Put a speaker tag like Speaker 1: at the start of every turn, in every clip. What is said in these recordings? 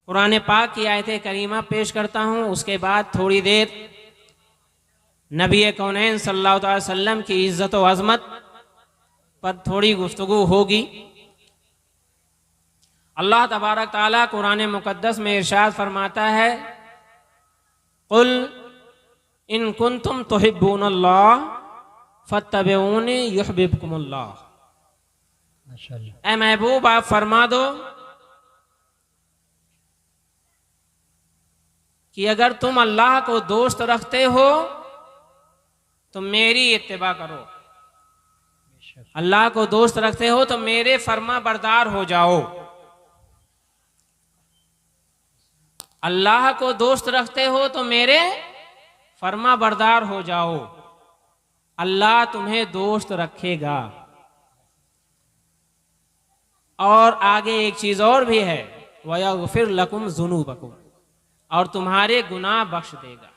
Speaker 1: कुरान पाक की आयत करीमा पेश करता हूँ, उसके बाद थोड़ी देर नबी कौनैन सल्लल्लाहु अलैहि वसल्लम की इज़्ज़त व अज़मत पर थोड़ी गुफ्तगू होगी। अल्लाह तबारक ताला कुरान मुक़द्दस में इरशाद फरमाता है, कुल इन कुंतुम तुहिब्बूनल्लाह फत्तबिऊनी युहब्बिबकुमुल्लाह। ऐ महबूब आप फरमा दो कि अगर तुम अल्लाह को दोस्त रखते हो तो मेरी इत्तिबा करो, अल्लाह को दोस्त रखते हो तो मेरे फर्मा बरदार हो जाओ। अल्लाह को दोस्त रखते हो तो मेरे फर्मा बरदार हो जाओ, अल्लाह तुम्हें दोस्त रखेगा। और आगे एक चीज और भी है, वयग़फ़िर लकुम ज़ुनूबकुम, और तुम्हारे गुनाह बख्श देगा।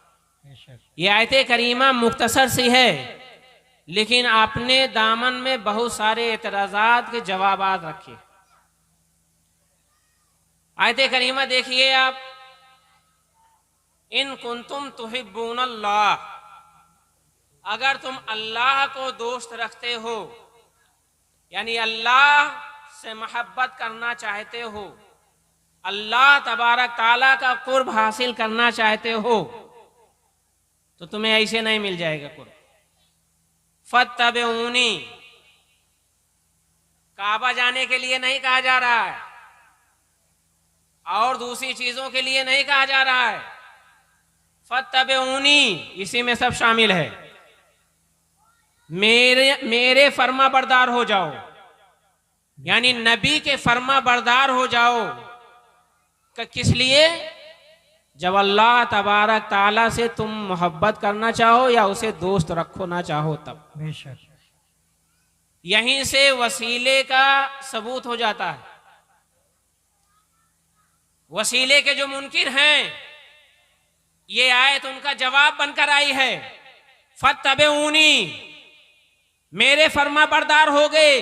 Speaker 1: ये आयत करीमा मुख्तसर सी है, लेकिन आपने दामन में बहुत सारे एतराज़ात के जवाबात रखे। आयत करीमा देखिए आप, इन कुंतुम तुहिब्बूनल्लाह, अगर तुम अल्लाह को दोस्त रखते हो, यानी अल्लाह से मोहब्बत करना चाहते हो, अल्लाह तबारक ताला का कुर्ब हासिल करना चाहते हो, तो तुम्हें ऐसे नहीं मिल जाएगा कुर्ब। फत्तबिऊनी, काबा जाने के लिए नहीं कहा जा रहा है और दूसरी चीजों के लिए नहीं कहा जा रहा है। फत्तबिऊनी इसी में सब शामिल है। मेरे फर्मा बरदार हो जाओ, यानी नबी के फर्मा बरदार हो जाओ। किस लिए? जब अल्लाह तबारक ताला से तुम मोहब्बत करना चाहो या उसे दोस्त रखो ना चाहो तब। बेशक यहीं से वसीले का सबूत हो जाता है। वसीले के जो मुनकिर हैं, ये आयत उनका जवाब बनकर आई है। फत्तबिऊनी, मेरे फर्मा बरदार हो गए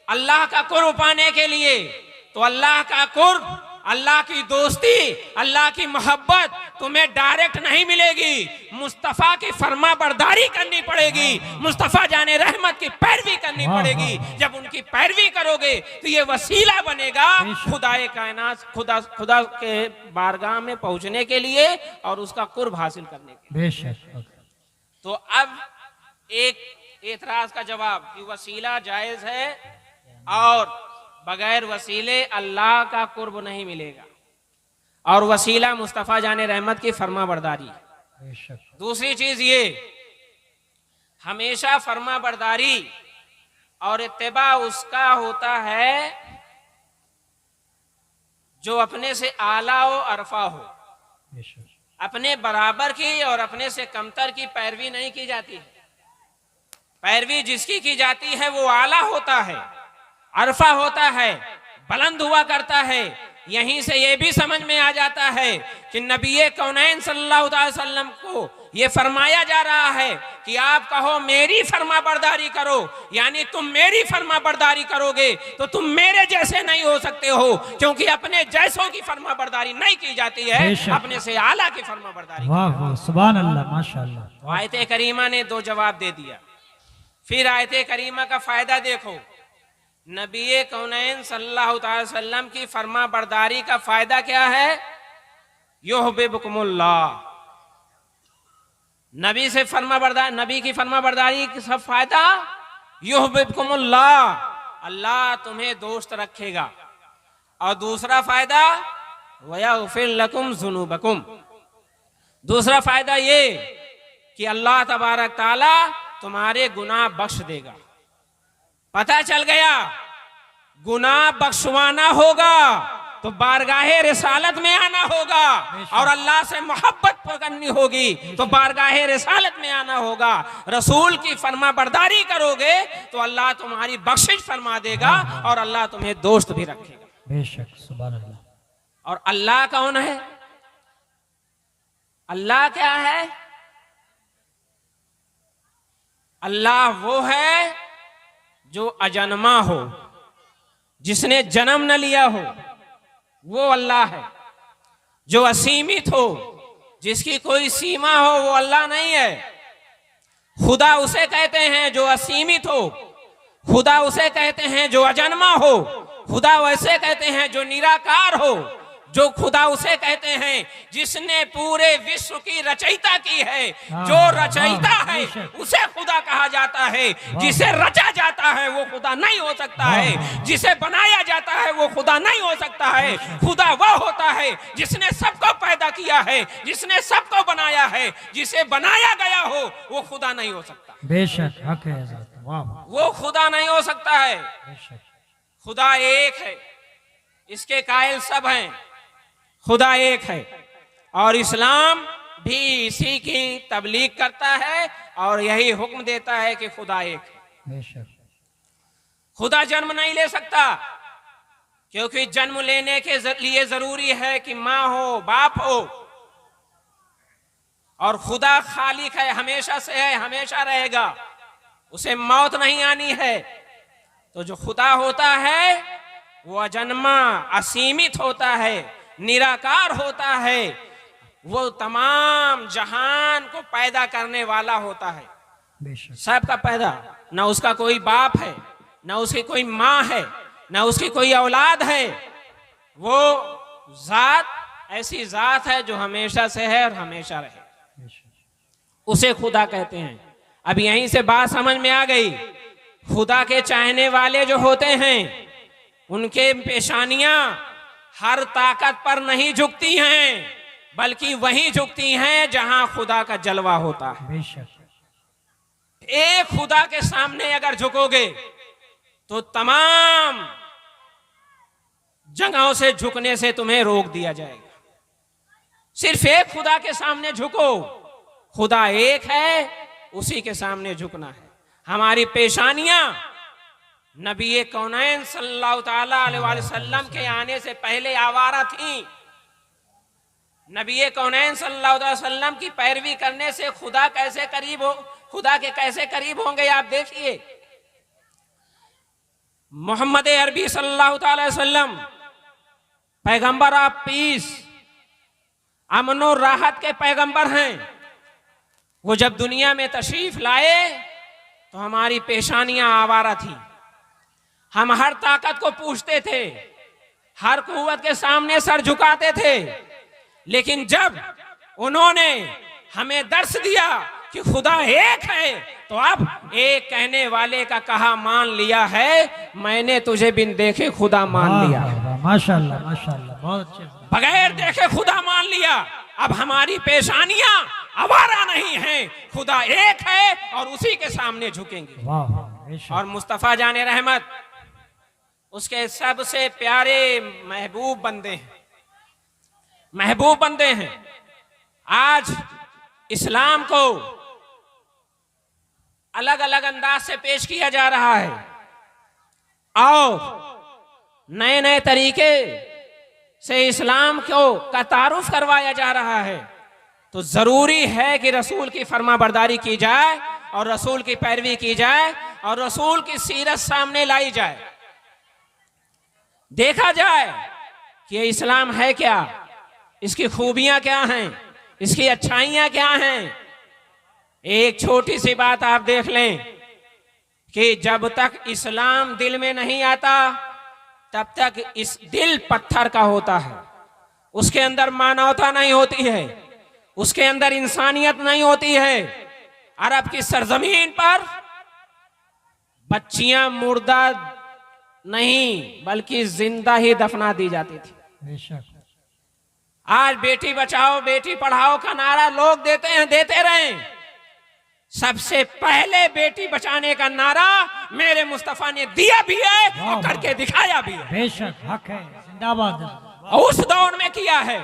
Speaker 1: अल्लाह का कुर्ब पाने के लिए, तो अल्लाह का कुर्ब, अल्लाह की दोस्ती, अल्लाह की मोहब्बत तुम्हें डायरेक्ट नहीं मिलेगी। मुस्तफ़ा की फर्मा बरदारी करनी पड़ेगी, मुस्तफ़ा जाने रहमत की पैरवी करनी पड़ेगी। जब उनकी पैरवी करोगे तो ये वसीला बनेगा खुदाए कायनात, खुदा के बारगाह में पहुंचने के लिए और उसका कुर्ब हासिल करने के लिए। तो अब एक एतराज का जवाब कि वसीला जायज है और बगैर वसीले अल्लाह का कुर्ब नहीं मिलेगा, और वसीला मुस्तफ़ा जाने रहमत की फर्मा बरदारी। दूसरी चीज ये, हमेशा फर्मा बरदारी और इत्तिबा उसका होता है जो अपने से आला हो, अरफा हो। अपने बराबर की और अपने से कमतर की पैरवी नहीं की जाती है। पैरवी जिसकी की जाती है वो आला होता है, अरफा होता है, बुलंद हुआ करता है। यहीं से ये भी समझ में आ जाता है कि नबी कौनैन सल्लल्लाहु अलैहि वसल्लम को ये फरमाया जा रहा है कि आप कहो मेरी फर्मा बरदारी करो, यानी तुम मेरी फर्मा बरदारी करोगे तो तुम मेरे जैसे नहीं हो सकते हो, क्योंकि अपने जैसों की फर्मा बरदारी नहीं की जाती है, अपने से आला की फर्मा बरदारी। वाह वाह, सुभान अल्लाह, माशाअल्लाह। तो आयत करीमा ने दो जवाब दे दिया। फिर आयत करीमा का फायदा देखो, नबी कौनैन सल्लल्लाहु अलैहि वसल्लम की फर्मा बरदारी का फायदा क्या है? युहब्बिबकुमुल्लाह। नबी से फर्मा बरदारी, नबी की फर्मा बरदारी का सब फायदा युहब्बिबकुमुल्लाह, अल्लाह तुम्हें दोस्त रखेगा। और दूसरा फायदा वयग़फ़िर लकुम ज़ुनूबकुम, दूसरा फायदा ये कि अल्लाह तबारक ताला तुम्हारे गुनाह बख्श देगा। पता चल गया गुनाह बख्शवाना होगा तो बारगाहे रिसालत में आना होगा, और अल्लाह से मोहब्बत करनी होगी तो बारगाहे रिसालत में आना होगा। रसूल की फर्मा बरदारी करोगे तो अल्लाह तुम्हारी बख्शिश फरमा देगा और अल्लाह तुम्हें दोस्त भी रखेगा। बेशक, सुभान अल्लाह। और अल्लाह कौन है? अल्लाह क्या है? अल्लाह वो है जो अजन्मा हो, जिसने जन्म न लिया हो, वो अल्लाह है। जो असीमित हो, जिसकी कोई सीमा हो, वो अल्लाह नहीं है। खुदा उसे कहते हैं जो असीमित हो, खुदा उसे कहते हैं जो अजन्मा हो, खुदा वैसे कहते हैं जो निराकार हो, जो खुदा उसे कहते हैं जिसने पूरे विश्व की रचयिता की है। जो रचयिता है उसे खुदा कहा जाता है। जिसे रचा जाता है वो खुदा नहीं हो सकता है, जिसे बनाया जाता है वो खुदा नहीं हो सकता है। खुदा वह होता है जिसने सबको पैदा किया है, जिसने सबको बनाया है। जिसे बनाया गया हो वो खुदा नहीं हो सकता।
Speaker 2: बेशक हक है,
Speaker 1: वो खुदा नहीं हो सकता है। खुदा एक है, इसके कायल सब हैं। खुदा एक है और इस्लाम भी इसी की तबलीग करता है और यही हुक्म देता है कि खुदा एक है। खुदा जन्म नहीं ले सकता, क्योंकि जन्म लेने के लिए जरूरी है कि माँ हो, बाप हो। और खुदा खालिक है, हमेशा से है, हमेशा रहेगा, उसे मौत नहीं आनी है। तो जो खुदा होता है वो अजन्मा, असीमित होता है, निराकार होता है। वो तमाम जहान को पैदा करने वाला होता है, सबका पैदा। न उसका कोई बाप है, न उसकी कोई माँ है, न उसकी कोई औलाद है। वो जात ऐसी जात है जो हमेशा से है और हमेशा रहे, उसे खुदा कहते हैं। अब यहीं से बात समझ में आ गई। खुदा के चाहने वाले जो होते हैं उनके पेशानियां हर ताकत पर नहीं झुकती हैं, बल्कि वहीं झुकती हैं जहां खुदा का जलवा होता है। एक खुदा के सामने अगर झुकोगे तो तमाम जगहों से झुकने से तुम्हें रोक दिया जाएगा। सिर्फ एक खुदा के सामने झुको, खुदा एक है, उसी के सामने झुकना है। हमारी पेशानियां नबी कौनैन सल्लल्लाहु ताला अलैहि वसल्लम के आने से पहले आवारा थी। नबी कौनैन सल्लल्लाहु अलैहि वसल्लम की पैरवी करने से खुदा कैसे करीब हो, खुदा के कैसे करीब होंगे आप देखिए। मोहम्मद अरबी सल्लल्लाहु ताला अलैहि वसल्लम पैगंबर ऑफ पीस, अमन और राहत के पैगंबर हैं। वो जब दुनिया में तशरीफ लाए तो हमारी पेशानियां आवारा थी। हम हर ताकत को पूछते थे, हर कुव्वत के सामने सर झुकाते थे, लेकिन जब उन्होंने हमें दर्श दिया कि खुदा एक है, तो अब एक कहने वाले का कहा मान लिया है, मैंने तुझे बिन देखे खुदा मान लिया।
Speaker 2: माशाल्लाह माशाल्लाह, बहुत अच्छे।
Speaker 1: बगैर देखे खुदा मान लिया। अब हमारी पेशानियां आवारा नहीं है, खुदा एक है और उसी के सामने झुकेंगे। और मुस्तफा जाने रहमत उसके सबसे प्यारे महबूब बंदे हैं, महबूब बंदे हैं। आज इस्लाम को अलग अलग अंदाज से पेश किया जा रहा है और नए नए तरीके से इस्लाम को का तारुफ करवाया जा रहा है। तो जरूरी है कि रसूल की फरमाबरदारी की जाए और रसूल की पैरवी की जाए और रसूल की सीरत सामने लाई जाए। देखा जाए कि ये इस्लाम है क्या, इसकी खूबियां क्या हैं, इसकी अच्छाइयां क्या हैं। एक छोटी सी बात आप देख लें कि जब तक इस्लाम दिल में नहीं आता तब तक इस दिल पत्थर का होता है। उसके अंदर मानवता नहीं होती है, उसके अंदर इंसानियत नहीं होती है। अरब की सरजमीन पर बच्चियां मुर्दा नहीं बल्कि जिंदा ही दफना दी जाती थी। आज बेटी बचाओ बेटी पढ़ाओ का नारा लोग देते हैं, देते रहें। सबसे पहले बेटी बचाने का नारा मेरे मुस्तफा ने दिया भी है और करके दिखाया भी है।
Speaker 2: बेशक हक है, जिंदाबाद।
Speaker 1: उस दौर में किया है।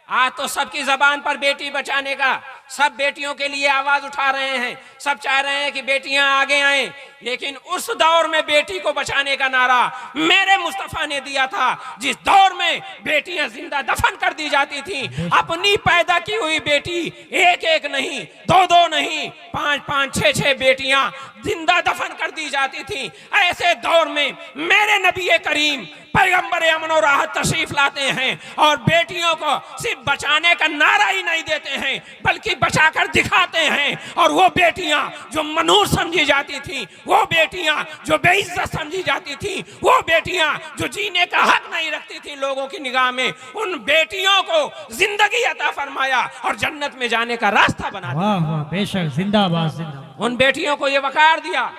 Speaker 1: आज तो सबकी जबान पर बेटी बचाने का सब बेटियों के लिए आवाज उठा रहे हैं, सब चाह रहे हैं कि बेटियां आगे आएं, लेकिन उस दौर में बेटी को बचाने का नारा मेरे मुस्तफा ने दिया था, जिस दौर में बेटियां जिंदा दफन कर दी जाती थी। अपनी पैदा की हुई बेटी एक एक नहीं, दो दो नहीं, पांच पांच छह छह बेटियां जिंदा दफन कर दी जाती थी। ऐसे दौर में मेरे नबी करीम पैगंबर अमन और राहत तशरीफ लाते हैं और बेटियों को सिर्फ बचाने का नारा ही नहीं देते हैं, बल्कि बचाकर दिखाते हैं। और वो बेटियां जो मनहूस समझी जाती थी, वो बेटियां जो बेइज्जत समझी जाती थी, वो बेटियां जो जीने का हक नहीं रखती थी लोगों की निगाह में, उन बेटियों को जिंदगी अता फरमाया और जन्नत में जाने का रास्ता बना दिया।
Speaker 2: वाह वाह, बेशक, जिंदाबाद जिंदाबाद।
Speaker 1: उन बेटियों को ये वकार दिया।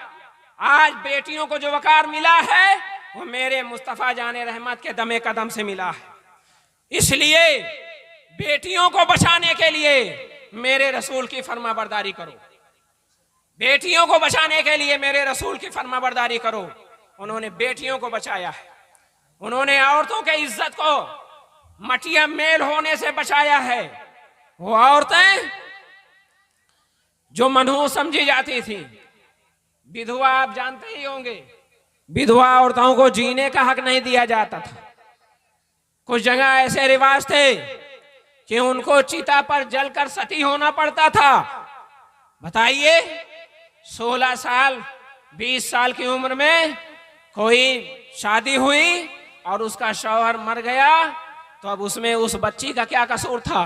Speaker 1: आज बेटियों को जो वकार मिला है वो मेरे मुस्तफा जाने रहमत के दमे कदम से मिला है। इसलिए बेटियों को बचाने के लिए मेरे रसूल की फरमाबरदारी करो, बेटियों को बचाने के लिए मेरे रसूल की फरमाबरदारी करो। उन्होंने बेटियों को बचाया है, उन्होंने औरतों के इज्जत को मटिया मेल होने से बचाया है। वो औरतें जो मनहूस समझी जाती थी, विधवा, आप जानते ही होंगे, विधवा औरतों को जीने का हक नहीं दिया जाता था। कुछ जगह ऐसे रिवाज थे कि उनको चिता पर जलकर सती होना पड़ता था। बताइए, 16 साल 20 साल की उम्र में कोई शादी हुई और उसका शौहर मर गया, तो अब उसमें उस बच्ची का क्या कसूर था,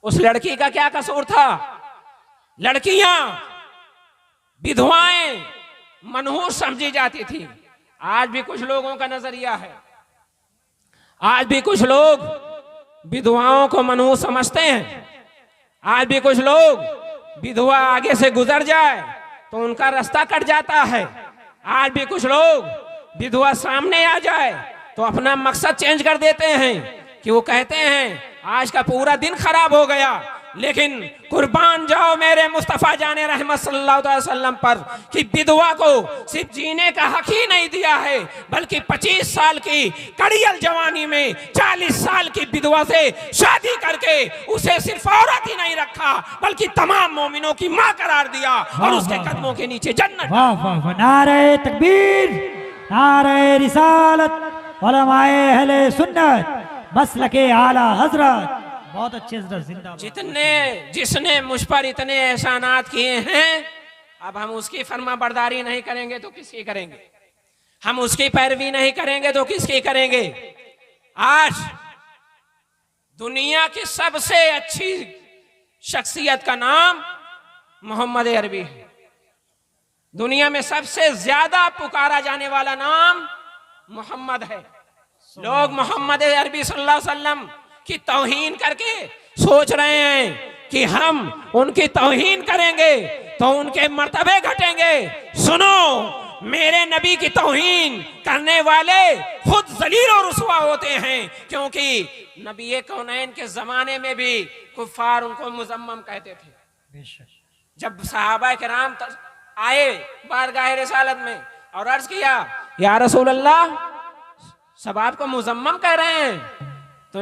Speaker 1: उस लड़की का क्या कसूर था? लड़कियां, विधवाएं मनहूस समझी जाती थी। आज भी कुछ लोगों का नजरिया है, आज भी कुछ लोग विधवाओं को मनहूस समझते हैं। आज भी कुछ लोग विधवा आगे से गुजर जाए तो उनका रास्ता कट जाता है। आज भी कुछ लोग विधवा सामने आ जाए तो अपना मकसद चेंज कर देते हैं, कि वो कहते हैं आज का पूरा दिन खराब हो गया। लेकिन कुर्बान जाओ मेरे मुस्तफा जाने रहमत सल्लल्लाहु अलैहि वसल्लम पर कि विधवा को सिर्फ जीने का हक ही नहीं दिया है, बल्कि 25 साल की कड़ियल जवानी में 40 साल की विधवा से शादी करके उसे सिर्फ औरत ही नहीं रखा, बल्कि तमाम मोमिनों की मां करार दिया और उसके कदमों के नीचे जन्नत।
Speaker 2: वाह वाह वाह, नारे तकबीर, नारे रिसालत, उलमाए अहले सुन्नत, मसलके आला हजरत। बहुत अच्छे से जिंदाबाद।
Speaker 1: जिसने मुझ पर इतने एहसानात किए हैं, अब हम उसकी फरमाबरदारी नहीं करेंगे तो किसकी करेंगे? हम उसकी पैरवी नहीं करेंगे तो किसकी करेंगे? आज दुनिया की सबसे अच्छी शख्सियत का नाम मोहम्मद अरबी है। दुनिया में सबसे ज्यादा पुकारा जाने वाला नाम मोहम्मद है। लोग मोहम्मद अरबी सल्लल्लाहु अलैहि वसल्लम की तौहीन करके सोच रहे हैं कि हम उनकी तौहीन करेंगे तो उनके मर्तबे घटेंगे। सुनो, मेरे नबी की तौहीन करने वाले खुद जलील और रुसवा होते हैं, क्योंकि नबी कौनैन के जमाने में भी कुफ्फार उनको मुजम्मम कहते थे। जब सहाबा किराम आए बारगाह रिसालत में और अर्ज किया, या रसूल अल्लाह, सब आपको मुजम्मम कह रहे हैं, तो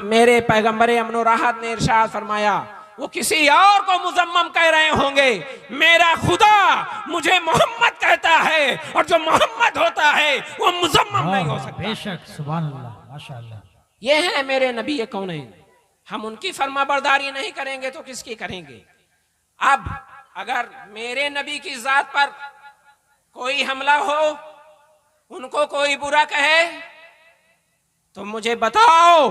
Speaker 1: मेरे पैगंबर अमन और राहत ने इरशाद फरमाया, वो किसी और को मुजम्मम कह रहे होंगे, मेरा खुदा मुझे मोहम्मद कहता है, और जो मोहम्मद होता है वो मुजम्मम नहीं हो सकता।
Speaker 2: बेशक, सुभान अल्लाह, माशाअल्लाह।
Speaker 1: ये है मेरे नबी कौनैन। हम उनकी फरमाबरदारी नहीं करेंगे तो किसकी करेंगे? अब अगर मेरे नबी की जात पर कोई हमला हो, उनको कोई बुरा कहे, तो मुझे बताओ,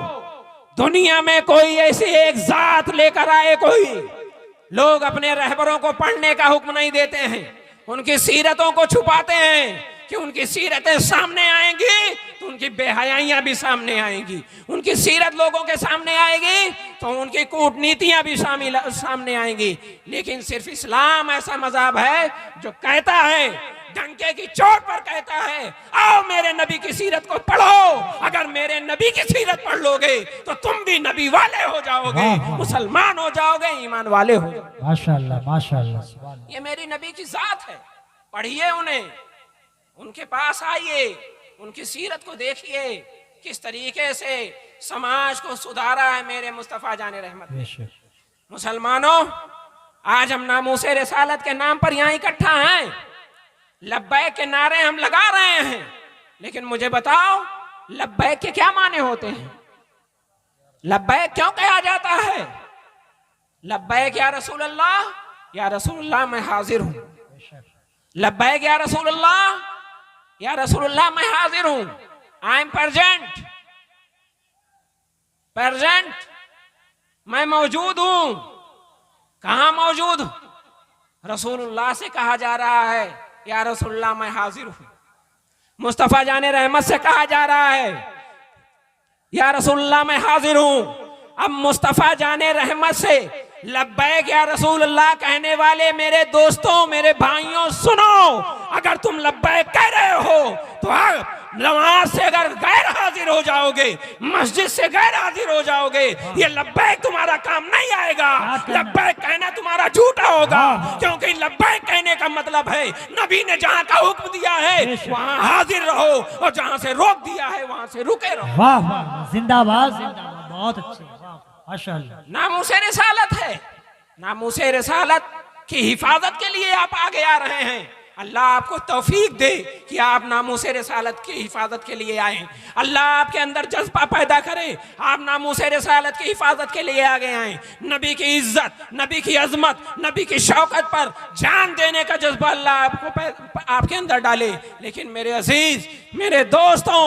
Speaker 1: दुनिया में कोई ऐसी एक जात लेकर आए कोई? लोग अपने रहबरों को पढ़ने का हुक्म नहीं देते हैं, उनकी सीरतों को छुपाते हैं कि उनकी सीरतें सामने आएंगी तो उनकी बेहयाइयां भी सामने आएंगी, उनकी सीरत लोगों के सामने आएगी तो उनकी कूटनीतियां भी सामने आएंगी। लेकिन सिर्फ इस्लाम ऐसा मज़हब है जो कहता है, डंके की चोट पर कहता है, आओ मेरे नबी की सीरत को पढ़ो। अगर मेरे नबी की सीरत पढ़ लोगे तो तुम भी नबी वाले हो जाओगे, मुसलमान हो जाओगे, ईमान वाले हो जाओगे।
Speaker 2: माशाअल्लाह, माशाअल्लाह।
Speaker 1: ये मेरी नबी की जात है। पढ़िए उन्हें, उनके पास आइए, उनकी सीरत को देखिए, किस तरीके से समाज को सुधारा है मेरे मुस्तफा जाने रहमत। मुसलमानों, आज हम नामूसे रिसालत के नाम पर यहां इकट्ठा हैं, लब्बैक के नारे हम लगा रहे हैं, लेकिन मुझे बताओ लब्बैक के क्या माने होते हैं? लब्बैक क्यों कहा जाता है? लब्बैक या रसूल अल्लाह, या रसूल अल्लाह मैं हाजिर हूं। लब्बैक या रसूल अल्लाह, या रसूल अल्लाह मैं हाजिर हूं। आई एम प्रेजेंट, प्रेजेंट, मैं मौजूद हूं। कहां मौजूद? रसूलुल्लाह से कहा जा रहा है या रसूलुल्लाह मैं हाजिर हूं। मुस्तफा जाने रहमत से कहा जा रहा है या रसूलुल्लाह मैं हाजिर हूं। अब मुस्तफा जाने रहमत से लब्बैक या रसूलुल्लाह कहने वाले मेरे दोस्तों, मेरे भाइयों, सुनो, अगर तुम लब्बैक कह रहे हो तो नमाज से अगर गैर हाजिर हो जाओगे, मस्जिद से गैर हाजिर हो जाओगे, ये लब्बैक तुम्हारा काम नहीं आएगा। लब्बैक कहना तुम्हारा झूठा होगा, क्योंकि लब्बैक कहने का मतलब है नबी ने जहां का हुक्म दिया है वहां हाजिर रहो, और जहां से रोक दिया है वहां से रुके रहो।
Speaker 2: वाह वाह, जिंदाबाद जिंदाबाद, बहुत अच्छे, माशाअल्लाह।
Speaker 1: नामूसे रिसालत है, नामूसे रिसालत की हिफाजत के लिए आप आगे आ रहे हैं। अल्लाह आपको तौफीक दे कि आप नामूसे रिसालत की हिफाजत के लिए आए। अल्लाह आपके अंदर जज्बा पैदा करे, आप नामूसे रिसालत की हिफाजत के लिए आगे आए। नबी की इज्जत, नबी की अजमत, नबी की शौकत पर जान देने का जज्बा अल्लाह आपके अंदर डाले। लेकिन मेरे अजीज, मेरे दोस्तों,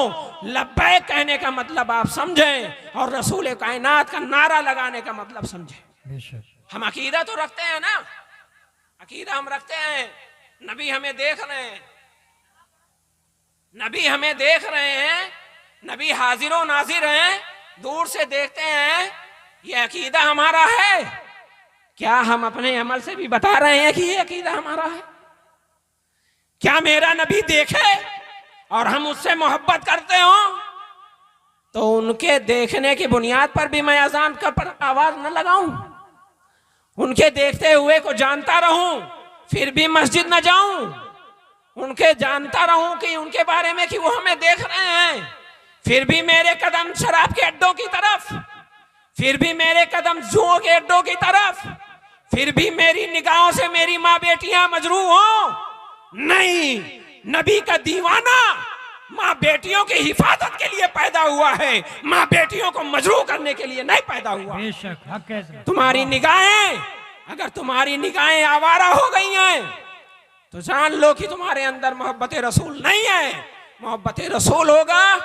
Speaker 1: लब्बैक कहने का मतलब आप समझें, और रसूल कायनात का नारा लगाने का मतलब समझें। हम अकीदा तो रखते हैं ना, अकीदा हम रखते हैं, नबी हमें देख रहे हैं, नबी हमें देख रहे हैं, नबी हाजिर नाजिर हैं, दूर से देखते हैं, ये अकीदा हमारा है। क्या हम अपने अमल से भी बता रहे हैं कि ये अकीदा हमारा है? क्या मेरा नबी देखे और हम उससे मोहब्बत करते हो तो उनके देखने की बुनियाद पर भी मैं अजान का पर आवाज न लगाऊं? उनके देखते हुए को जानता रहूं फिर भी मस्जिद न जाऊं? उनके जानता रहूं कि उनके बारे में कि वो हमें देख रहे हैं, फिर भी मेरे कदम शराब के अड्डों की तरफ, फिर भी मेरे कदम जुओं के अड्डों की तरफ, फिर भी मेरी निगाहों से मेरी माँ बेटियां मजरू हो? नहीं, नबी का दीवाना माँ बेटियों की हिफाजत के लिए पैदा हुआ है, माँ बेटियों को मजरू करने के लिए नहीं पैदा हुआ।
Speaker 2: बेशक, हक है।
Speaker 1: तुम्हारी निगाहें, अगर तुम्हारी निगाहें आवारा हो गई हैं तो जान लो कि तुम्हारे अंदर मोहब्बत रसूल नहीं है। मोहब्बत रसूल होगा,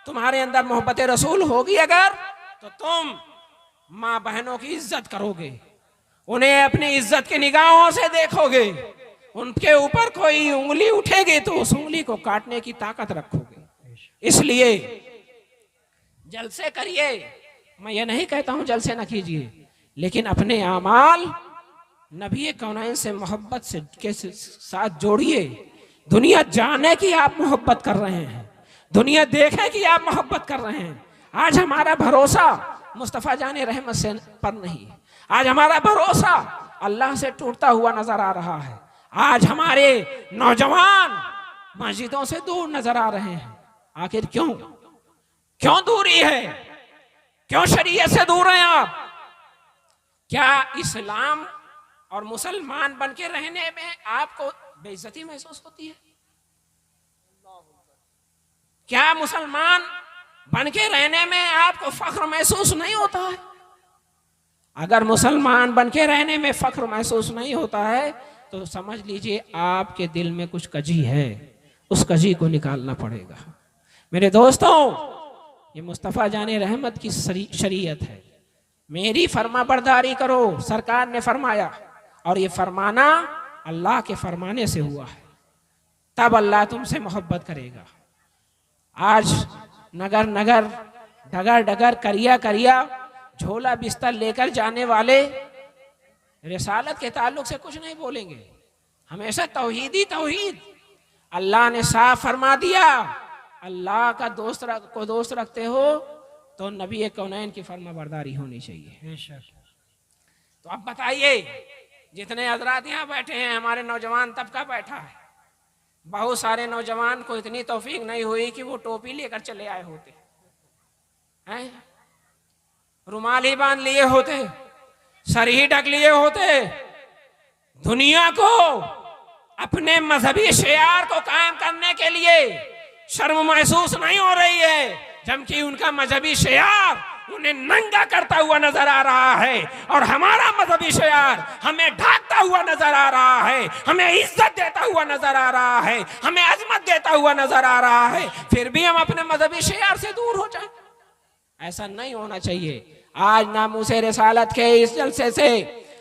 Speaker 1: तुम्हारे अंदर मोहब्बत रसूल होगी अगर, तो तुम माँ बहनों की इज्जत करोगे, उन्हें अपनी इज्जत की निगाहों से देखोगे, उनके ऊपर कोई उंगली उठेगी तो उस उंगली को काटने की ताकत रखोगे। इसलिए जलसे करिए, मैं ये नहीं कहता हूं जलसे न कीजिए, लेकिन अपने आमाल नबी कौनैन से मोहब्बत से के साथ जोड़िए। दुनिया जाने की आप मोहब्बत कर रहे हैं, दुनिया देखे कि आप मोहब्बत कर रहे हैं। आज हमारा भरोसा मुस्तफा जाने रहमत से पर नहीं, आज हमारा भरोसा अल्लाह से टूटता हुआ नजर आ रहा है। आज हमारे नौजवान मस्जिदों से दूर नजर आ रहे हैं। आखिर क्यों? क्यों दूरी है? क्यों शरीयत से दूर हैं आप? क्या इस्लाम और मुसलमान बन के रहने में आपको बेइज्जती महसूस होती है? क्या मुसलमान बन के रहने में आपको फख्र महसूस नहीं होता है? अगर मुसलमान बन के रहने में फख्र महसूस नहीं होता है तो समझ लीजिए आपके दिल में कुछ कजी है, उस कजी को निकालना पड़ेगा। मेरे दोस्तों, ये मुस्तफ़ा जाने रहमत की शरीयत है, मेरी फरमा बरदारी करो, सरकार ने फरमाया, और ये फरमाना अल्लाह के फरमाने से हुआ है, तब अल्लाह तुमसे मोहब्बत करेगा। आज नगर नगर, डगर डगर, करिया करिया, झोला बिस्तर लेकर जाने वाले रिसालत के ताल्लुक से कुछ नहीं बोलेंगे, हमेशा तौहीद ही तौहीद। अल्लाह ने साफ फरमा दिया, अल्लाह का दोस्त रखते हो तो नबी कौनैन की फरमा बरदारी होनी चाहिए। तो अब बताइए, जितने हजरात यहाँ बैठे हैं, हमारे नौजवान तबका बैठा है, बहुत सारे नौजवान को इतनी तौफीक नहीं हुई कि वो टोपी लेकर चले आए होते हैं, रुमाल ही बांध लिए होते, सर ही ढक लिए होते, दुनिया को अपने मजहबी शियार को कायम करने के लिए शर्म महसूस नहीं हो रही है, जबकि उनका मजहबी शियार उन्हें नंगा करता हुआ नजर आ रहा है, और हमारा मजहबी शियार हमें ढाकता हुआ नजर आ रहा है, हमें इज्जत देता हुआ नजर आ रहा है, हमें अजमत देता हुआ नजर आ रहा है, फिर भी हम अपने मजहबी शियार से दूर हो जाए। ऐसा नहीं होना चाहिए। आज नामूसे रिसालत के इस जलसे से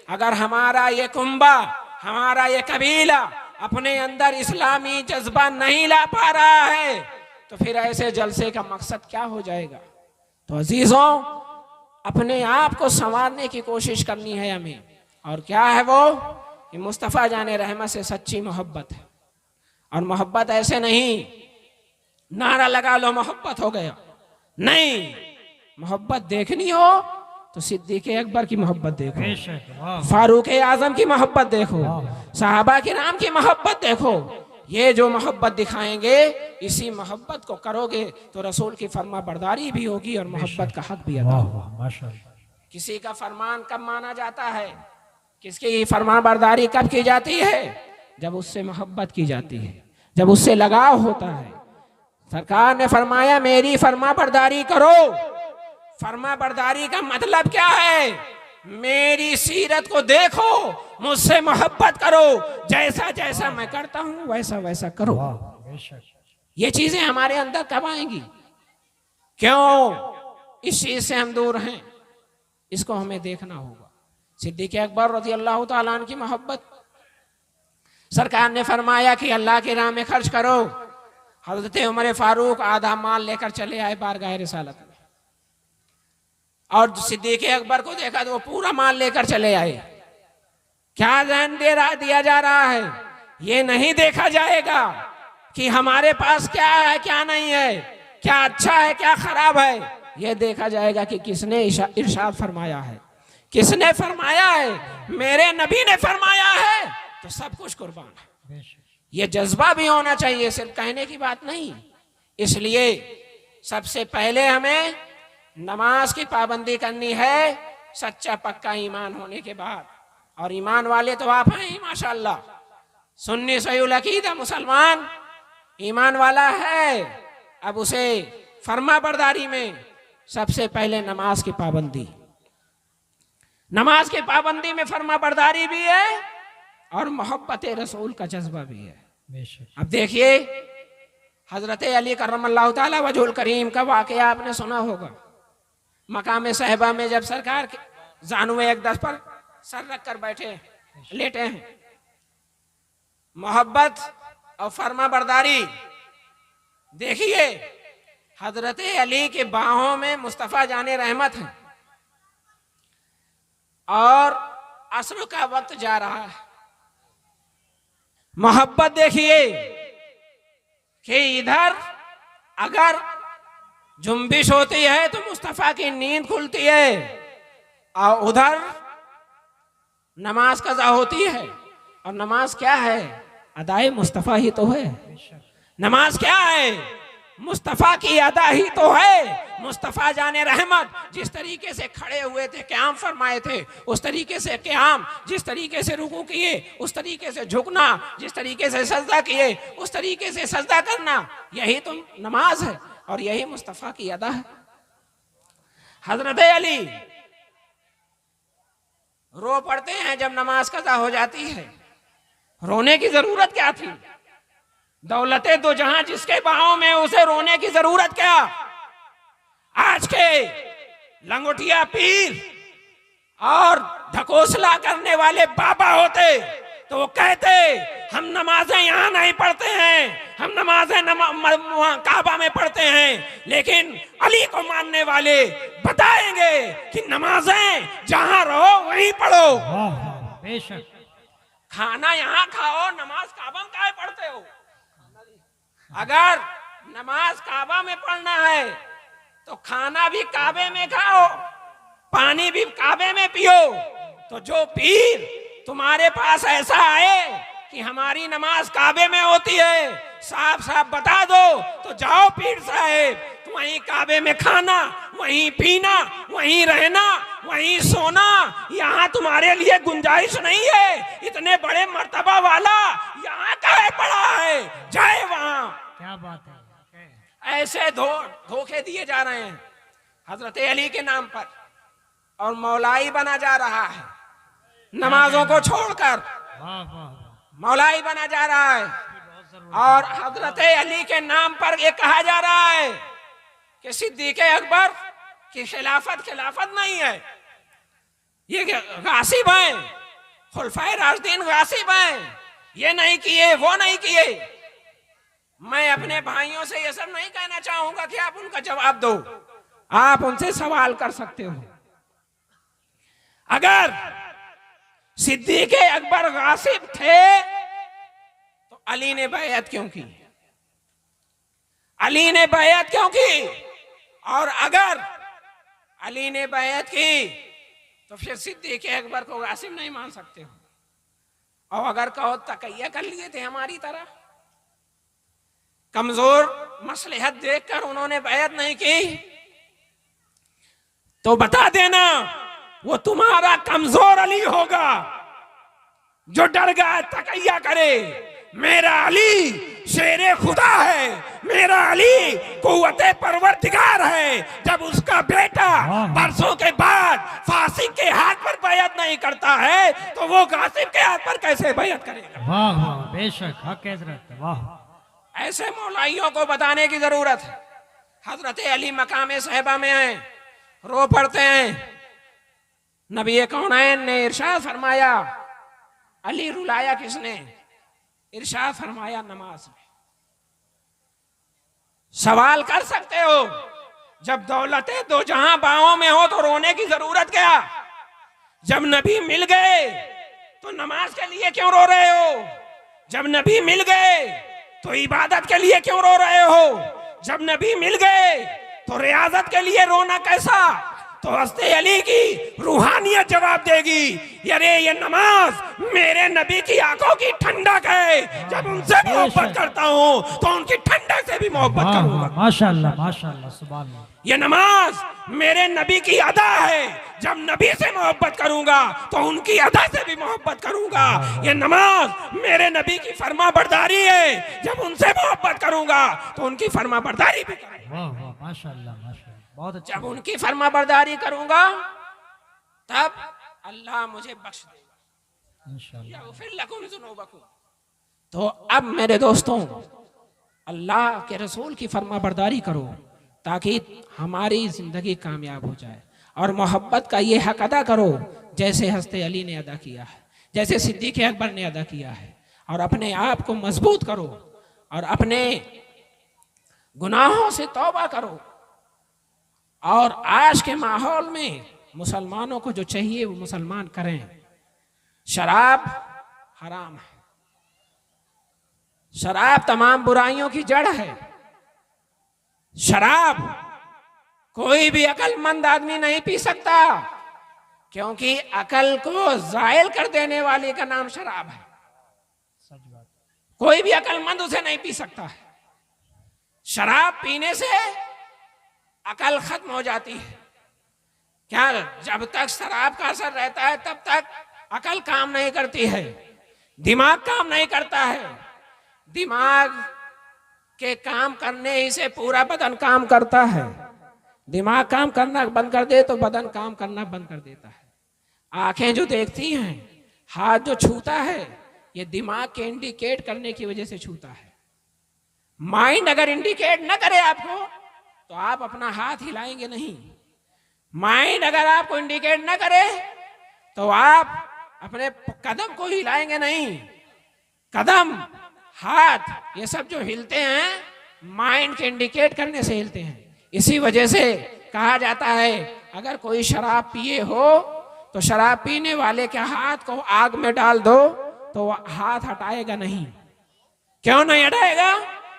Speaker 1: अगर हमारा ये कुंबा, हमारा ये कबीला अपने अंदर इस्लामी जज्बा नहीं ला पा रहा है, तो फिर ऐसे जलसे का मकसद क्या हो जाएगा। तो अजीजों, अपने आप को संवारने की कोशिश करनी है हमें, और क्या है वो, कि मुस्तफ़ा जाने रहमत से सच्ची मोहब्बत है। और मोहब्बत ऐसे नहीं नारा लगा लो मोहब्बत हो गया, नहीं, मोहब्बत देखनी हो तो सिद्दीक़ अकबर की मोहब्बत देखो, फारूक आजम की मोहब्बत देखो, सहाबा के नाम की मोहब्बत देखो। ये जो मोहब्बत दिखाएंगे, इसी मोहब्बत को करोगे तो रसूल की फरमा बरदारी भी होगी और मोहब्बत का हक भी अदा होगा। किसी का फरमान कब माना जाता है, किसकी फरमा बरदारी कब की जाती है, जब उससे मोहब्बत की जाती है, जब उससे लगाव होता है। सरकार ने फरमाया मेरी फरमा बरदारी करो। फरमा बरदारी का मतलब क्या है, मेरी सीरत को देखो, मुझसे मोहब्बत करो, जैसा जैसा मैं करता हूं वैसा वैसा करो। ये चीजें हमारे अंदर कब आएंगी, क्यों इस चीज से हम दूर हैं, इसको हमें देखना होगा। सिद्दीक़ अकबर रज़ी अल्लाह तआला अन्हु की मोहब्बत, सरकार ने फरमाया कि अल्लाह की राह में खर्च करो। हजरत उमर फारूक आधा माल लेकर चले आए बारगाह रिसालत में, और सिद्दीक़ अकबर को देखा तो वो पूरा माल लेकर चले आए। क्या ध्यान दिया जा रहा है, ये नहीं देखा जाएगा कि हमारे पास क्या है क्या नहीं है, क्या अच्छा है क्या खराब है, ये देखा जाएगा कि किसने इरशाद फरमाया है, किसने फरमाया है। मेरे नबी ने फरमाया है तो सब कुछ कुर्बान है। ये जज्बा भी होना चाहिए, सिर्फ कहने की बात नहीं। इसलिए सबसे पहले हमें नमाज की पाबंदी करनी है, सच्चा पक्का ईमान होने के बाद। और ईमान वाले तो आप हैं ही माशाअल्लाह, सुन्नी सहीउल अकीदा मुसलमान ईमान वाला है। अब उसे फरमा बरदारी में सबसे पहले नमाज की पाबंदी, नमाज की पाबंदी में फरमा बरदारी भी है और मोहब्बत रसूल का जज्बा भी है। अब देखिए हजरत अली करमल्लाहु ताला वजहुल करीम का वाकया आपने सुना होगा। मकाम साहिबा में जब सरकार के जानुए अक़दस पर सर रख कर बैठे लेटे हैं, मोहब्बत और फरमा बरदारी देखिए, हजरत अली के बाहों में मुस्तफ़ा जाने रहमत है और असर का वक्त जा रहा है। मोहब्बत देखिए कि इधर अगर जुम्बिश होती है तो मुस्तफ़ा की नींद खुलती है, और उधर नमाज कज़ा होती है। और नमाज क्या है, अदाए मुस्तफ़ा ही तो है। नमाज क्या है, मुस्तफ़ा की अदा ही तो है। मुस्तफ़ा जाने रहमत जिस तरीके से खड़े हुए थे, क़याम फरमाए थे, उस तरीके से क़याम, जिस तरीके से रुकू किए उस तरीके से झुकना, जिस तरीके से सजदा किए उस तरीके से सजदा करना, यही तो नमाज है और यही मुस्तफ़ा की अदा है। हजरत अली रो पड़ते हैं जब नमाज कज़ा हो जाती है। रोने की जरूरत क्या थी, दौलते दो जहां जिसके बाहों में, उसे रोने की जरूरत क्या। आज के लंगोटिया पीर और ढकोसला करने वाले बाबा होते तो वो कहते हम नमाजें यहाँ नहीं पढ़ते हैं, हम नमाजें काबा में पढ़ते हैं। लेकिन अली को मानने वाले बताएंगे कि नमाजें जहां रहो वहीं पढ़ो।
Speaker 2: बेशक।
Speaker 1: खाना यहाँ खाओ, नमाज काबा में काहे पढ़ते हो। अगर नमाज काबा में पढ़ना है तो खाना भी काबे में खाओ, पानी भी काबे में पियो। तो जो पीर तुम्हारे पास ऐसा आए कि हमारी नमाज काबे में होती है, साफ साफ बता दो तो जाओ पीर साहेब, वहीं काबे में खाना, वहीं पीना, वहीं रहना, वहीं सोना, यहाँ तुम्हारे लिए गुंजाइश नहीं है। इतने बड़े मर्तबा वाला यहाँ काहे पड़ा है, जाए वहां।
Speaker 2: क्या बात है।
Speaker 1: ऐसे धोखे दिए जा रहे हैं हजरत अली के नाम पर, और मौलाई बना जा रहा है नमाजों को छोड़कर,
Speaker 2: वाह वाह।
Speaker 1: मौलाई बना जा रहा है। और हजरत अली के नाम पर यह कहा जा रहा है कि सिद्दीक़ अकबर की खिलाफत नहीं है, ये गासिब हैं, खुलफाए राशिदीन गासिब हैं, ये नहीं किए वो नहीं किए। मैं अपने भाइयों से ये सब नहीं कहना चाहूंगा कि आप उनका जवाब दो, आप उनसे सवाल कर सकते हो। अगर सिद्दीक़ अकबर गासिब थे तो अली ने बैअत क्यों की, अली ने बैअत क्यों की? और अगर अली ने बैअत की तो फिर सिद्दीक़ अकबर को गासिब नहीं मान सकते हो। और अगर कहो तकैया कर लिए थे हमारी तरह, कमजोर मसलहत देखकर उन्होंने बैअत नहीं की, तो बता देना वो तुम्हारा कमजोर अली होगा जो डर गया तकैया करे। मेरा अली शेरे खुदा है, मेरा अली कुव्वते परवरदिगार है। जब उसका बेटा बरसों के बाद फासिक के हाथ पर बैअत नहीं करता है तो वो गासिब के हाथ पर कैसे बैअत करेगा?
Speaker 2: वाह वाह, बेशक हक हजरत, वाह।
Speaker 1: ऐसे मौलाइयों को बताने की जरूरत है। हजरत अली मकाम साहिबा में हैं, रो पड़ते हैं। नबी कौनैन ने इरशाद फरमाया, अली रुलाया किसने? इरशाद फरमाया नमाज में। सवाल कर सकते हो, जब दौलते दो जहां बाहों में हो तो रोने की जरूरत क्या? जब नबी मिल गए तो नमाज के लिए क्यों रो रहे हो? जब नबी मिल गए तो इबादत के लिए क्यों रो रहे हो? जब नबी मिल गए तो रियाजत के लिए रोना कैसा? तो हस्ते अली की रूहानियत जवाब देगी, अरे ये नमाज मेरे नबी की आंखों की ठंडक है। जब उनसे मोहब्बत करता हूँ तो उनकी ठंडक से भी मोहब्बत करूंगा।
Speaker 2: माशाअल्लाह माशाअल्लाह, सुभान अल्लाह।
Speaker 1: ये नमाज मेरे नबी की अदा है। जब नबी से मोहब्बत करूंगा तो उनकी अदा से भी मोहब्बत करूंगा। ये नमाज मेरे नबी की फर्मा बरदारी है। जब उनसे मोहब्बत करूंगा तो उनकी फर्मा बरदारी भी करूंगा।
Speaker 2: वाह वाह, माशाअल्लाह माशाअल्लाह, बहुत अच्छा।
Speaker 1: जब उनकी फर्मा बरदारी करूंगा तब अल्लाह मुझे बख्श देगा इंशाअल्लाह। फिर लकुम ज़ुनूबकुम। तो अब मेरे दोस्तों, अल्लाह के रसूल की फर्मा बरदारी करो ताकि हमारी जिंदगी कामयाब हो जाए। और मोहब्बत का ये हक अदा करो जैसे हस्ते अली ने अदा किया है, जैसे सिद्दीक़ अकबर ने अदा किया है। और अपने आप को मजबूत करो और अपने गुनाहों से तौबा करो। और आज के माहौल में मुसलमानों को जो चाहिए वो मुसलमान करें। शराब हराम है, शराब तमाम बुराइयों की जड़ है। शराब कोई भी अकलमंद आदमी नहीं पी सकता, क्योंकि अकल को जायल कर देने वाले का नाम शराब है।
Speaker 2: सच बात।
Speaker 1: कोई भी अकलमंद उसे नहीं पी सकता है। शराब पीने से अकल खत्म हो जाती है। क्या? जब तक शराब का असर रहता है तब तक अकल काम नहीं करती है, दिमाग काम नहीं करता है। दिमाग के काम करने ही से पूरा बदन काम करता है। दिमाग काम करना बंद कर दे तो बदन काम करना बंद कर देता है। आंखें जो देखती हैं, हाथ जो छूता है, ये दिमाग के इंडिकेट करने की वजह से छूता है। माइंड अगर इंडिकेट न करे आपको तो आप अपना हाथ हिलाएंगे नहीं। माइंड अगर आपको इंडिकेट न करे तो आप अपने कदम को हिलाएंगे नहीं। कदम, हाथ, ये सब जो हिलते हैं माइंड के इंडिकेट करने से हिलते हैं। इसी वजह से कहा जाता है अगर कोई शराब पिए हो तो शराब पीने वाले के हाथ को आग में डाल दो तो वह हाथ हटाएगा नहीं। क्यों नहीं हटाएगा?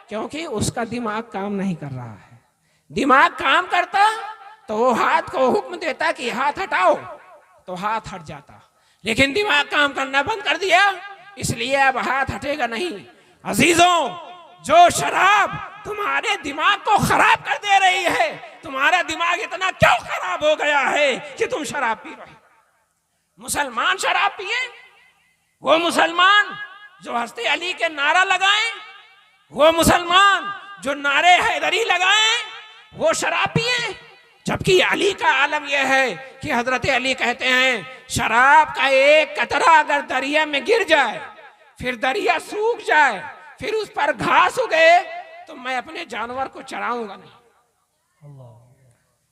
Speaker 1: क्योंकि उसका दिमाग काम नहीं कर रहा है। दिमाग काम करता तो वो हाथ को हुक्म देता कि हाथ हटाओ, तो हाथ हट जाता। लेकिन दिमाग काम करना बंद कर दिया, इसलिए अब हाथ हटेगा नहीं। अजीजों, जो शराब तुम्हारे दिमाग को खराब कर दे रही है। तुम्हारा दिमाग इतना क्यों खराब हो गया है कि तुम शराब पी रहे हो। मुसलमान शराब पिए, वो मुसलमान जो हस्ते अली के नारा लगाएं, वो मुसलमान जो नारे हैदरी लगाएं, वो शराब पिए। जबकि अली का आलम यह है कि हजरत अली कहते हैं शराब का एक कतरा अगर दरिया में गिर जाए, फिर दरिया सूख जाए, फिर उस पर घास उगे, तो मैं अपने जानवर को चराऊंगा नहीं।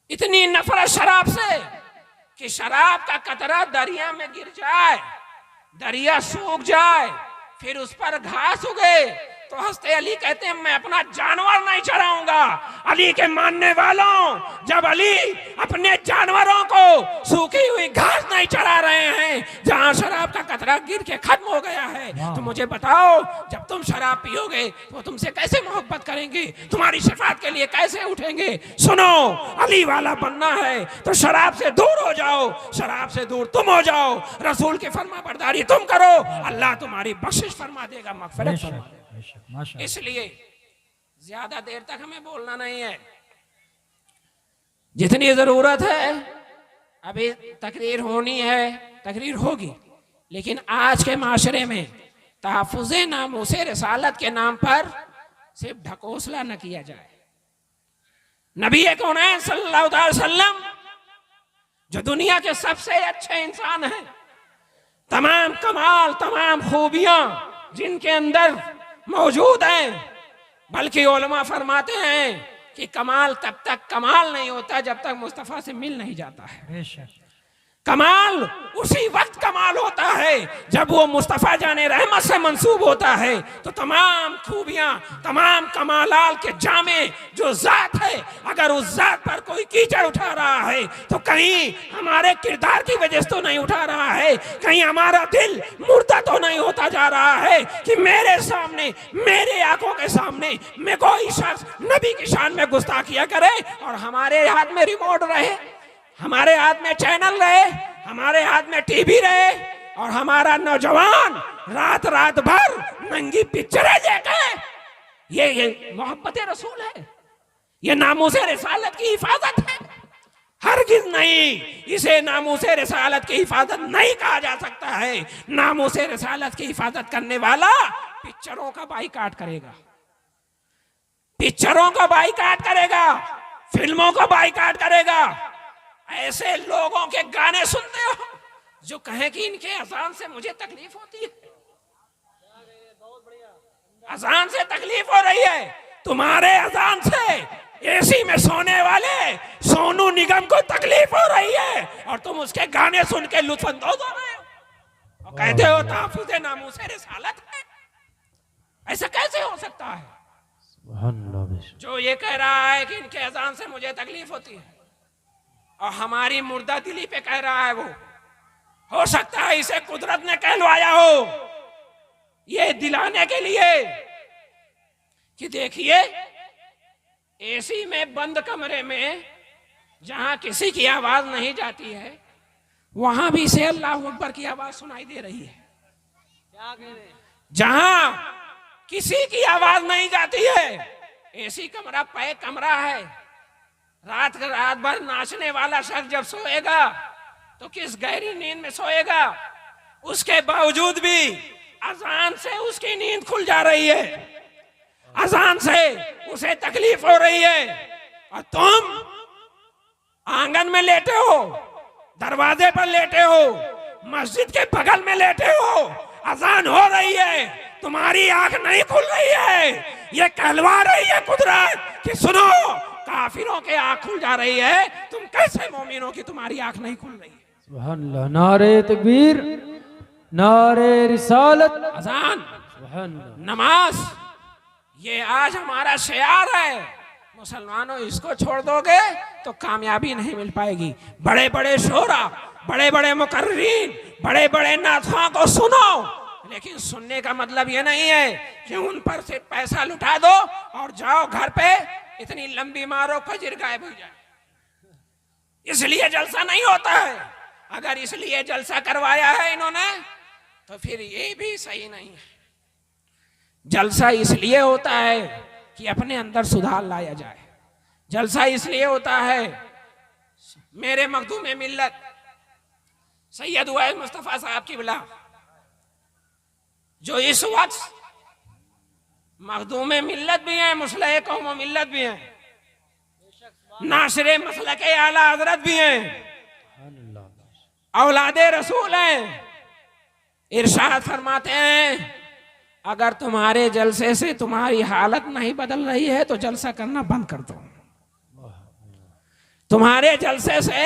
Speaker 1: इतनी नफरत शराब से कि शराब का कतरा दरिया में गिर जाए, दरिया सूख जाए, फिर उस पर घास उगे, तो हस्ते अली कहते हैं मैं अपना जानवर नहीं चराऊंगा। अली के मानने वालों, जब अली अपने जानवरों को सूखी हुई घास नहीं चरा रहे हैं, जहां शराब का कतरा गिर के खत्म हो गया है, तो मुझे बताओ जब तुम शराब पियोगे तो तुमसे कैसे मोहब्बत करेंगे, तुम्हारी शफाअत के लिए कैसे उठेंगे। सुनो, अली वाला बनना है तो शराब से दूर हो जाओ, शराब से दूर तुम हो जाओ, रसूल की फरमा बरदारी तुम करो, अल्लाह तुम्हारी बख्शिश फरमा देगा, मगफिरत फरमा देगा। इसलिए ज्यादा देर तक हमें बोलना नहीं है, जितनी जरूरत है अभी तकरीर होनी है, तकरीर होगी, लेकिन आज के माशरे में तहफ़्फ़ुज़े नामूसे रिसालत के नाम पर सिर्फ ढकोसला न किया जाए। नबी कौनैन सल्लल्लाहु अलैहि वसल्लम जो दुनिया के सबसे अच्छे इंसान हैं, तमाम कमाल तमाम खूबियां जिनके अंदर मौजूद हैं, बल्कि उलमा फरमाते हैं कि कमाल तब तक कमाल नहीं होता जब तक मुस्तफ़ा से मिल नहीं जाता है। कमाल उसी वक्त कमाल होता है जब वो मुस्तफ़ा जाने रहमत से मंसूब होता है। तो तमाम खूबियां, तमाम कमालात के जामे जो जात है, अगर उस जात पर कोई कीचड़ उठा रहा है तो कहीं हमारे किरदार की वजह से तो नहीं उठा रहा है, कहीं हमारा दिल मुर्दा तो नहीं होता जा रहा है कि मेरे सामने, मेरे आंखों के सामने में कोई शख्स नबी की शान में गुस्ताखिया करे और हमारे हाथ में रिमोट रहे, हमारे हाथ में चैनल रहे, हमारे हाथ में टीवी रहे, और हमारा नौजवान रात रात भर नंगी पिक्चरें देखे। ये मोहब्बत रसूल है, ये नामूसे रिसालत की हिफाजत है। हरगिज नहीं, इसे नामूसे रिसालत की हिफाजत नहीं कहा जा सकता है। नामूसे रिसालत की हिफाजत करने वाला पिक्चरों का बाइकाट करेगा, पिक्चरों का बाइकाट करेगा, फिल्मों का बाइकाट करेगा। ऐसे लोगों के गाने सुनते हो जो कहें कि इनके अजान से मुझे तकलीफ होती है, अजान से तकलीफ हो रही है, तुम्हारे अजान से एसी में सोने वाले सोनू निगम को तकलीफ हो रही है और तुम उसके गाने सुन के लुत्फअंदोज हो रहे हो और कहते हो तहफ़्फ़ुज़े नामूसे रिसालत है। ऐसा कैसे हो सकता है? जो ये कह रहा है कि इनके अजान से मुझे तकलीफ होती है और हमारी मुर्दा दिली पे कह रहा है, वो हो सकता है इसे कुदरत ने कहलवाया हो ये दिलाने के लिए कि देखिए एसी में बंद कमरे में जहां किसी की आवाज नहीं जाती है वहां भी से अल्लाह अकबर की आवाज सुनाई दे रही है। जहां किसी की आवाज नहीं जाती है, एसी कमरा पैक कमरा है, रात भर नाचने वाला शख्स जब सोएगा तो किस गहरी नींद में सोएगा। उसके बावजूद भी अजान से उसकी नींद खुल जा रही है, अजान से उसे तकलीफ हो रही है, और तुम आंगन में लेटे हो, दरवाजे पर लेटे हो, मस्जिद के बगल में लेटे हो, अजान हो रही है, तुम्हारी आंख नहीं खुल रही है। ये कहलवा रही है कुदरत कि सुनो, काफिरों के आंख खुल जा रही है, तुम कैसे मोमिनों की तुम्हारी आंख नहीं खुल रही है।
Speaker 3: सुभान अल्लाह, नारे तकबीर, नारे रिसालत,
Speaker 1: अजान,
Speaker 3: सुभान अल्लाह,
Speaker 1: नमाज, ये आज हमारा शियार है। मुसलमानों, इसको छोड़ दोगे तो कामयाबी नहीं मिल पाएगी। बड़े बड़े शोरा, बड़े बड़े मुकर्रीन, बड़े बड़े नाथों को सुनो, लेकिन सुनने का मतलब ये नहीं है कि उन पर से पैसा लुटा दो और जाओ घर पे इतनी लंबी मारो फजर गायब हो जाए। इसलिए जलसा नहीं होता है। अगर इसलिए जलसा करवाया है इन्होंने तो फिर ये भी सही नहीं है। जलसा इसलिए होता है कि अपने अंदर सुधार लाया जाए। जलसा इसलिए होता है, मेरे मखदूम मिल्लत सैयद वाइज मुस्तफा साहब की बिला, जो इस वक्त मखदूम मिल्लत भी हैं, मुस्लिह कौम मिल्लत भी हैं, नासिर मसलके आला हजरत भी हैं, औलादे रसूल हैं। इरशाद फरमाते हैं, अगर तुम्हारे जलसे से तुम्हारी हालत नहीं बदल रही है तो जलसा करना बंद कर दो। तुम्हारे जलसे से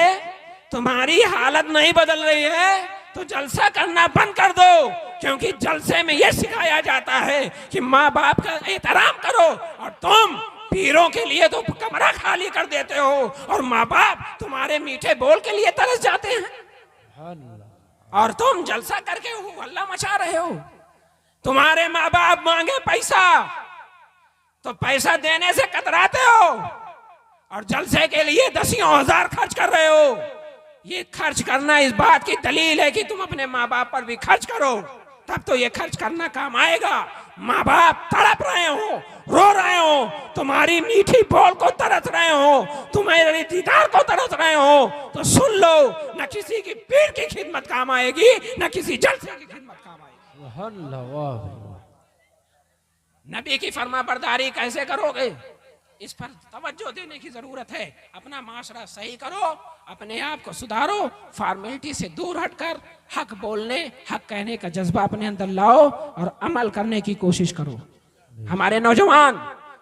Speaker 1: तुम्हारी हालत नहीं बदल रही है तो जलसा करना बंद कर दो, क्योंकि जलसे में यह सिखाया जाता है कि माँ बाप का एहतराम करो, और तुम पीरों के लिए तो कमरा खाली कर देते हो और माँ बाप तुम्हारे मीठे बोल के लिए तरस जाते हैं, और तुम जलसा करके हल्ला मचा रहे हो। तुम्हारे माँ बाप मांगे पैसा तो पैसा देने से कतराते हो, और जलसे के लिए दसियों हजार खर्च कर रहे हो। ये खर्च करना इस बात की दलील है कि तुम अपने माँ बाप पर भी खर्च करो, तब तो ये खर्च करना काम आएगा। माँ बाप तड़प रहे हो, रो रहे हो, तुम्हारी मीठी बोल को तरस रहे हो, तुम्हारे दीदार को तरस रहे हो, तो सुन लो, न किसी की पीर की खिदमत काम आएगी, न किसी जलसे की खिदमत काम आएगी। नबी की फरमा बरदारी कैसे करोगे, इस पर तवज्जो देने की जरूरत है। अपना माशरा सही करो, अपने आप को सुधारो, फॉर्मेलिटी से दूर हटकर हक बोलने, हक कहने का जज्बा अपने अंदर लाओ और अमल करने की कोशिश करो। हमारे नौजवान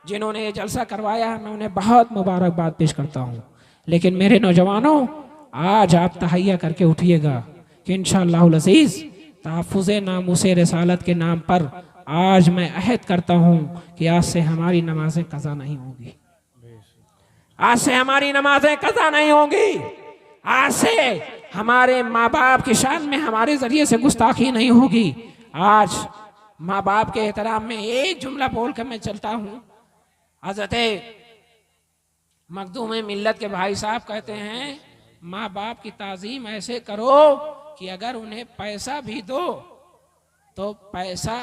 Speaker 1: जिन्होंने ये जलसा करवाया, मैं उन्हें बहुत मुबारकबाद पेश करता हूँ। लेकिन मेरे नौजवानों, आज आप तहैया करके उठिएगा कि इंशाअल्लाहुल अज़ीज़ तहफ़्फ़ुज़े नामूसे रिसालत के नाम पर आज मैं अहद करता हूं कि आज से हमारी नमाजें कज़ा नहीं होंगी, आज से हमारी नमाजें कज़ा नहीं होंगी, आज से हमारे माँ बाप की शान में हमारे जरिए से गुस्ताखी नहीं होगी। आज माँ बाप के एहतराम में एक जुमला बोल कर मैं चलता हूँ। हज़रत मखदूम मिल्लत के भाई साहब कहते हैं, माँ बाप की ताज़ीम ऐसे करो कि अगर उन्हें पैसा भी दो तो पैसा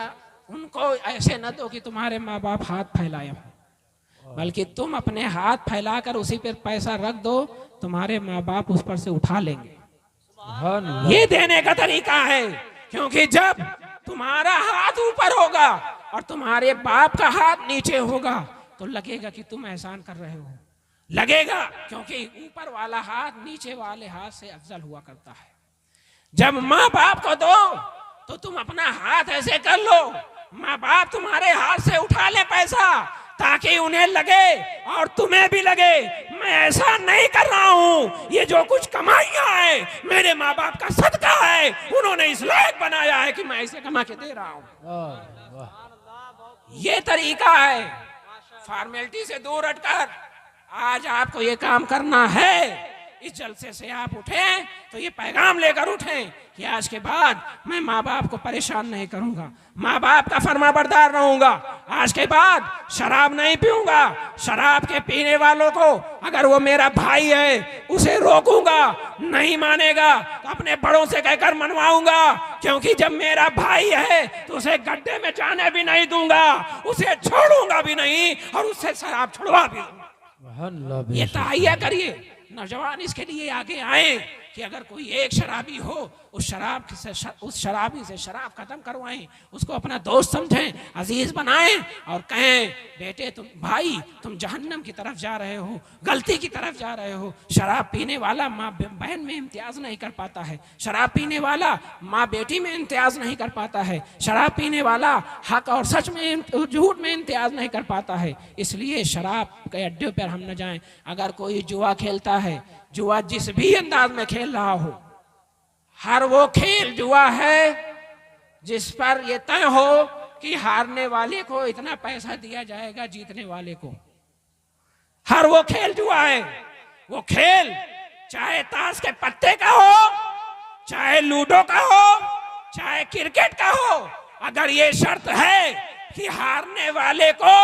Speaker 1: उनको ऐसे न दो कि तुम्हारे माँ बाप हाथ फैलाए हो, बल्कि तुम अपने हाथ फैलाकर उसी पर पैसा रख दो, तुम्हारे माँ बाप उस पर से उठा लेंगे। ये देने का तरीका है, क्योंकि जब तुम्हारा हाथ ऊपर होगा और तुम्हारे बाप का हाथ नीचे होगा तो लगेगा कि तुम एहसान कर रहे हो, लगेगा, क्योंकि ऊपर वाला हाथ नीचे वाले हाथ से अफजल हुआ करता है। जब माँ बाप को दो तो तुम अपना हाथ ऐसे कर लो, माँ बाप तुम्हारे हाथ से उठा ले पैसा, ताकि उन्हें लगे और तुम्हें भी लगे मैं ऐसा नहीं कर रहा हूँ, ये जो कुछ कमाइयाँ है मेरे माँ बाप का सदका है, उन्होंने इस लायक बनाया है कि मैं ऐसे कमा के दे रहा हूँ। ये तरीका है, फॉर्मेलिटी से दूर हटकर आज आपको ये काम करना है। इस जलसे से आप उठें तो ये पैगाम लेकर उठें कि आज के बाद मैं माँ बाप को परेशान नहीं करूंगा, माँ बाप का फरमाबरदार रहूंगा, आज के बाद शराब नहीं पीऊंगा, शराब के पीने वालों को अगर वो मेरा भाई है उसे रोकूंगा, नहीं मानेगा तो अपने बड़ों से कहकर मनवाऊंगा, क्योंकि जब मेरा भाई है तो उसे गड्ढे में जाने भी नहीं दूंगा, उसे छोड़ूंगा भी नहीं और उससे शराब छुड़वा भी दूंगा। ये तहैया करिए, नौजवान इसके लिए आगे आए कि अगर कोई एक शराबी हो उस शराबी से शराब खत्म करवाएं, उसको अपना दोस्त समझें, अजीज बनाएं और कहें बेटे तुम भाई तुम जहन्नम की तरफ जा रहे हो, गलती की तरफ जा रहे हो। शराब पीने वाला माँ बहन में इम्तियाज नहीं कर पाता है, शराब पीने वाला माँ बेटी में इम्तियाज नहीं कर पाता है, शराब पीने वाला हक और सच में झूठ में इम्तियाज नहीं कर पाता है। इसलिए शराब के अड्डे पर हम न जाएं। अगर कोई जुआ खेलता है, जुआ जिस भी अंदाज में खेल रहा हो, हर वो खेल जुआ है जिस पर यह तय हो कि हारने वाले को इतना पैसा दिया जाएगा, जीतने वाले को। हर वो खेल जुआ है। वो खेल चाहे ताश के पत्ते का हो, चाहे लूडो का हो, चाहे क्रिकेट का हो, अगर ये शर्त है कि हारने वाले को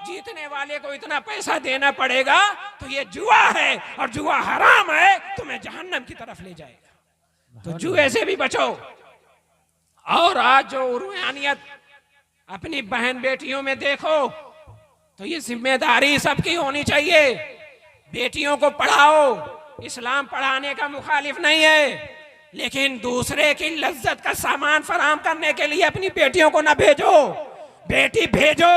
Speaker 1: जीतने वाले को इतना पैसा देना पड़ेगा तो ये जुआ है और जुआ हराम है, तुम्हें जहन्नम की तरफ ले जाएगा। तो जुए से भी बचो। और आज जो उर्वानियत अपनी बहन बेटियों में देखो, तो ये जिम्मेदारी सबकी होनी चाहिए। बेटियों को पढ़ाओ, इस्लाम पढ़ाने का मुखालिफ नहीं है, लेकिन दूसरे की लज्जत का सामान फराहम करने के लिए अपनी बेटियों को ना भेजो। बेटी भेजो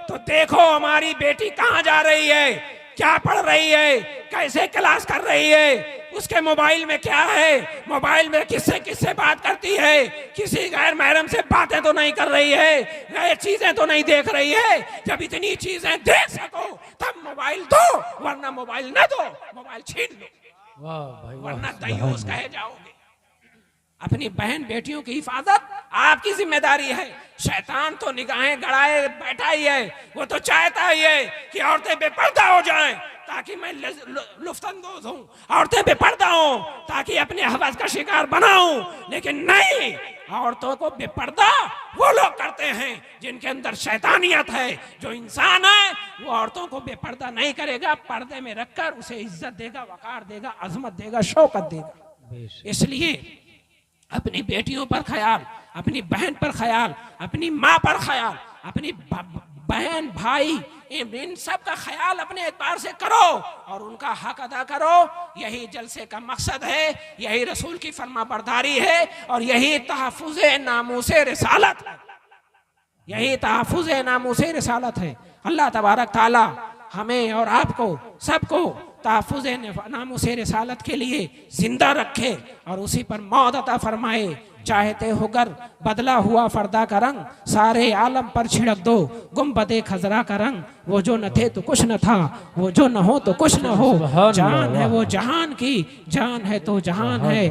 Speaker 1: तो देखो हमारी बेटी कहाँ जा रही है, क्या पढ़ रही है, कैसे क्लास कर रही है, उसके मोबाइल में क्या है, मोबाइल में किससे किससे बात करती है, किसी गैर महरम से बातें तो नहीं कर रही है, गैर चीजें तो नहीं देख रही है। जब इतनी चीजें देख सको तब मोबाइल दो, वरना मोबाइल न दो, मोबाइल छीन लो,
Speaker 3: वाह भाई वाह,
Speaker 1: वरना दयूस कहे जाओगे। अपनी बहन बेटियों की हिफाजत आपकी जिम्मेदारी है। शैतान तो निगाहें गड़ाए बैठा ही है, वो तो चाहता ही है कि औरतें बेपर्दा हो जाएं ताकि मैं लुफ्तंदोज हूं, औरतें बेपर्दा हों ताकि अपने हवस का शिकार बनाऊं। लेकिन नहीं, औरतों को बेपर्दा वो लोग करते हैं जिनके अंदर शैतानियत है। जो इंसान है वो औरतों को बेपर्दा नहीं करेगा, पर्दे में रखकर उसे इज्जत देगा, वकार देगा, अजमत देगा, शौकत देगा। इसलिए अपनी बेटियों पर ख्याल, अपनी बहन पर ख्याल, अपनी माँ पर ख्याल, अपनी बहन भाई इन सब का ख्याल अपने एतबार से करो और उनका हक अदा करो। यही जलसे का मकसद है, यही रसूल की फरमाबरदारी है और यही तहफ़्फ़ुज़ नामूसे रिसालत है, यही तहफ़्फ़ुज़ नामूसे रिसालत है। अल्लाह तबारक ताला हमें और आपको सबको तहफ़्फ़ुज़ नामूसे रिसालत के लिए जिंदा रखे और उसी पर मौत अता फरमाए। चाहते हो गर बदला हुआ फरदा का रंग, सारे आलम पर छिड़क दो गुंबदे खजरा का रंग। वो जो न थे तो कुछ न था, वो जो न हो तो कुछ न हो, जान है वो जहान की, जान है तो जहान है।